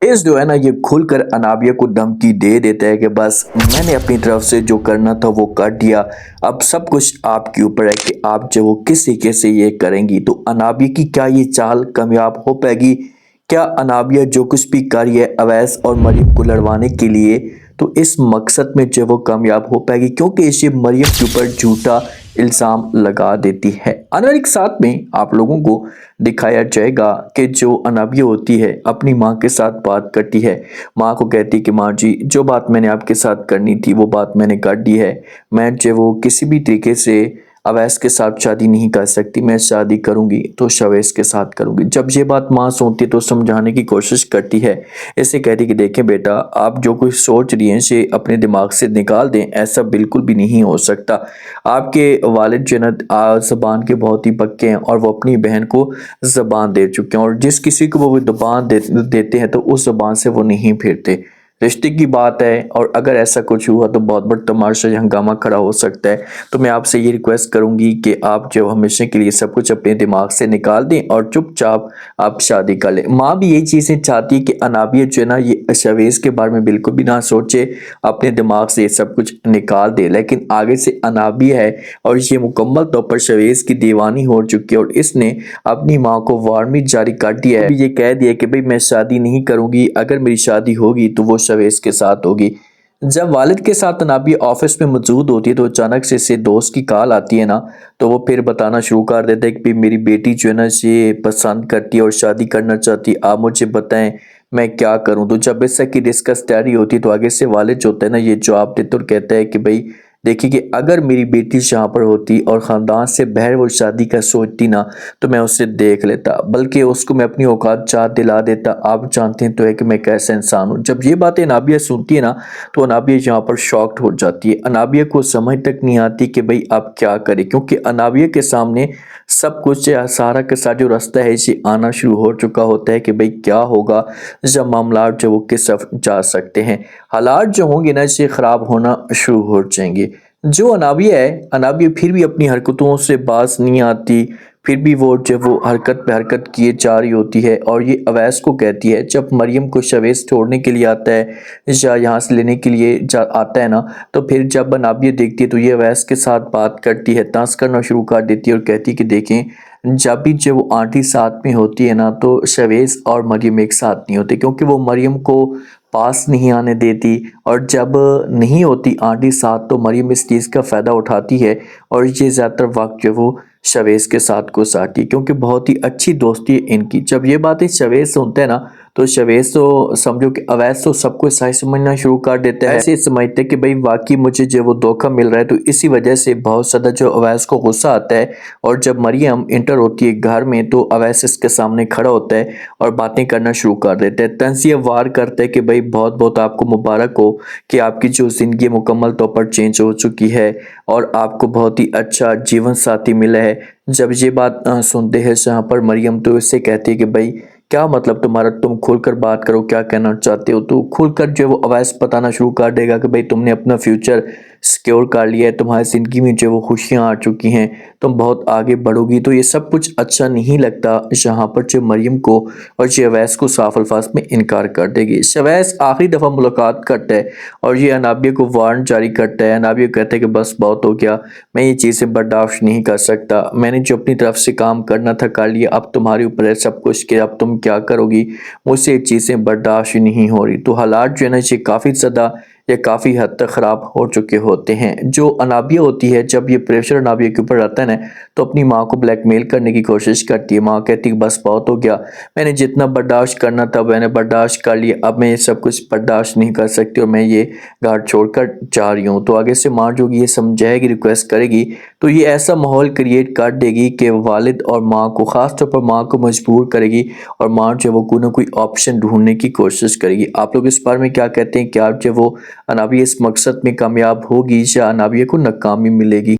इस जो है ना ये खुल कर अनाबिया को धमकी दे देता है कि बस मैंने अपनी तरफ से जो करना था वो कर दिया, अब सब कुछ आपके ऊपर है कि आप जो वो किस तरीके से ये करेंगी। तो अनाबिया की क्या ये चाल कामयाब हो पाएगी? क्या अनाबिया जो कुछ भी कर रही है अवैस और मरियम को लड़वाने के लिए, तो इस मकसद में जो वो कामयाब हो पाएगी? क्योंकि इसे मरियम के ऊपर झूठा इल्ज़ाम लगा देती है। आने वाले साथ में आप लोगों को दिखाया जाएगा कि जो अनाबिया होती है अपनी माँ के साथ बात करती है, माँ को कहती है कि माँ जी जो बात मैंने आपके साथ करनी थी वो बात मैंने कर दी है, मैं जो वो किसी भी तरीके से अवैस के साथ शादी नहीं कर सकती, मैं शादी करूंगी तो शवेस के साथ करूंगी। जब ये बात माँ सुनती है तो समझाने की कोशिश करती है, इसे कहती कि देखें बेटा आप जो कुछ सोच रही हैं इसे अपने दिमाग से निकाल दें, ऐसा बिल्कुल भी नहीं हो सकता। आपके वालिद जन्नत ज़बान के बहुत ही पक्के हैं और वो अपनी बहन को ज़बान दे चुके हैं, और जिस किसी को वो ज़बान देते हैं तो उस ज़बान से वो नहीं फिरते। रिश्ते की बात है और अगर ऐसा कुछ हुआ तो बहुत बड़ा तमाशा हंगामा खड़ा हो सकता है। तो मैं आपसे ये रिक्वेस्ट करूंगी कि आप जो हमेशा के लिए सब कुछ अपने दिमाग से निकाल दें और चुपचाप आप शादी कर लें। माँ भी यही चीज़ें चाहती है कि अनाबिया जो है ना ये शवेज के बारे में बिल्कुल भी ना सोचे, अपने दिमाग से ये सब कुछ निकाल दे। लेकिन आगे से अनाबिया है और ये मुकम्मल तौर पर शवेज की दीवानी हो चुकी है और इसने अपनी माँ को वार्निंग जारी कर दिया है, ये कह दिया कि भाई मैं शादी नहीं करूंगी, अगर मेरी शादी होगी तो वो शवेज के साथ होगी। जब वालिद के साथ अनाबिया ऑफिस में मौजूद होती है तो अचानक से इससे दोस्त की कॉल आती है ना, तो वो फिर बताना शुरू कर देता है कि भाई मेरी बेटी जो है ना ये पसंद करती है और शादी करना चाहती है, आप मुझे बताएं मैं क्या करूं। तो जब इस की डिस्कस तैयारी होती है तो आगे से वालिद जो होता है ना ये जवाब देते और कहता है कि भाई देखिए कि अगर मेरी बेटी यहाँ पर होती और ख़ानदान से बहर वो शादी का सोचती ना तो मैं उससे देख लेता, बल्कि उसको मैं अपनी औकात चाहत दिला देता। आप जानते हैं तो है कि मैं कैसा इंसान हूँ। जब ये बातें अनाबिया सुनती है ना तो अनाबिया यहाँ पर शॉक्ड हो जाती है। अनाबिया को समझ तक नहीं आती कि भाई आप क्या करें, क्योंकि अनाबिया के सामने सब कुछ सारा का सारा जो रास्ता है इसे आना शुरू हो चुका होता है कि भाई क्या होगा जब मामला जो वो किस तरफ जा सकते हैं। हालात जो होंगे ना इसे ख़राब होना शुरू हो जाएंगे। जो अनाबिया है, अनाबिया फिर भी अपनी हरकतों से बाज नहीं आती, फिर भी वो जब वो हरकत पे हरकत किए जा रही होती है और ये अवैस को कहती है जब मरियम को शवेस छोड़ने के लिए आता है या यहाँ से लेने के लिए आता है ना, तो फिर जब अनाबिया देखती है तो ये अवैस के साथ बात करती है, तंज करना शुरू कर देती है और कहती है कि देखें जब भी जब वो आंटी साथ में होती है ना तो शवेस और मरियम एक साथ नहीं होते, क्योंकि वो मरियम को पास नहीं आने देती, और जब नहीं होती आंटी साथ तो मरियम इस चीज़ का फ़ायदा उठाती है और ये ज़्यादातर वक्त जो वो शवेस के साथ गुजारती है, क्योंकि बहुत ही अच्छी दोस्ती है इनकी। जब ये बातें शवेस सुनते हैं ना तो शवेस तो समझो कि अवैस तो सबको सही समझना शुरू कर देता है, ऐसे समझते कि भाई वाकई मुझे जो वो धोखा मिल रहा है। तो इसी वजह से बहुत ज़्यादा जो अवैस को गुस्सा आता है और जब मरियम इंटर होती है घर में तो अवैस इसके सामने खड़ा होता है और बातें करना शुरू कर देता है, तंज़िया वार करता है कि भाई बहुत बहुत आपको मुबारक हो कि आपकी जो ज़िंदगी मुकम्मल तौर पर चेंज हो चुकी है और आपको बहुत ही अच्छा जीवन साथी मिला है। जब ये बात सुनते हैं जहाँ पर मरियम तो इससे कहती है कि भाई क्या मतलब तुम्हारा, तुम खुलकर बात करो क्या कहना चाहते हो। तो खुलकर जो वो अवैस बताना शुरू कर देगा कि भाई तुमने अपना फ्यूचर सिक्योर कर लिया है, तुम्हारी ज़िंदगी में जो वो खुशियाँ आ चुकी हैं, तुम बहुत आगे बढ़ोगी। तो ये सब कुछ अच्छा नहीं लगता जहाँ पर जो मरियम को और ये अवैस को साफ अल्फाज में इनकार कर देगी। शवैस आखिरी दफ़ा मुलाकात करता है और ये अनाबिया को वारंट जारी करता है। अनाबिया कहता है कि बस बहुत हो गया, मैं ये चीज़ें बर्दाश्त नहीं कर सकता, मैंने जो अपनी तरफ से काम करना था कर लिया, अब तुम्हारे ऊपर है सब कुछ कि अब तुम क्या करोगी, मुझसे ये चीज़ें बर्दाश्त नहीं हो रही। तो हालात जो है ना ये काफ़ी ज़्यादा या काफ़ी हद तक ख़राब हो चुके होते हैं। जो अनाबिया होती है जब ये प्रेशर अनाबिया के ऊपर आता है ना तो अपनी माँ को ब्लैकमेल करने की कोशिश करती है। माँ कहती है बस बहुत हो गया, मैंने जितना बर्दाश्त करना था मैंने बर्दाश्त कर लिया, अब मैं ये सब कुछ बर्दाश्त नहीं कर सकती और मैं ये घर छोड़कर जा रही हूँ। तो आगे से माँ जो ये समझाएगी, रिक्वेस्ट करेगी, तो ये ऐसा माहौल क्रिएट कर देगी कि वालिद और माँ को, ख़ास तौर पर माँ को मजबूर करेगी और माँ जो वो कोई ना कोई ऑप्शन ढूंढने की कोशिश करेगी। आप लोग इस बारे में क्या कहते हैं? क्या जो वो अनाबिया इस मकसद में कामयाब होगी या अनाबिया को नाकामी मिलेगी?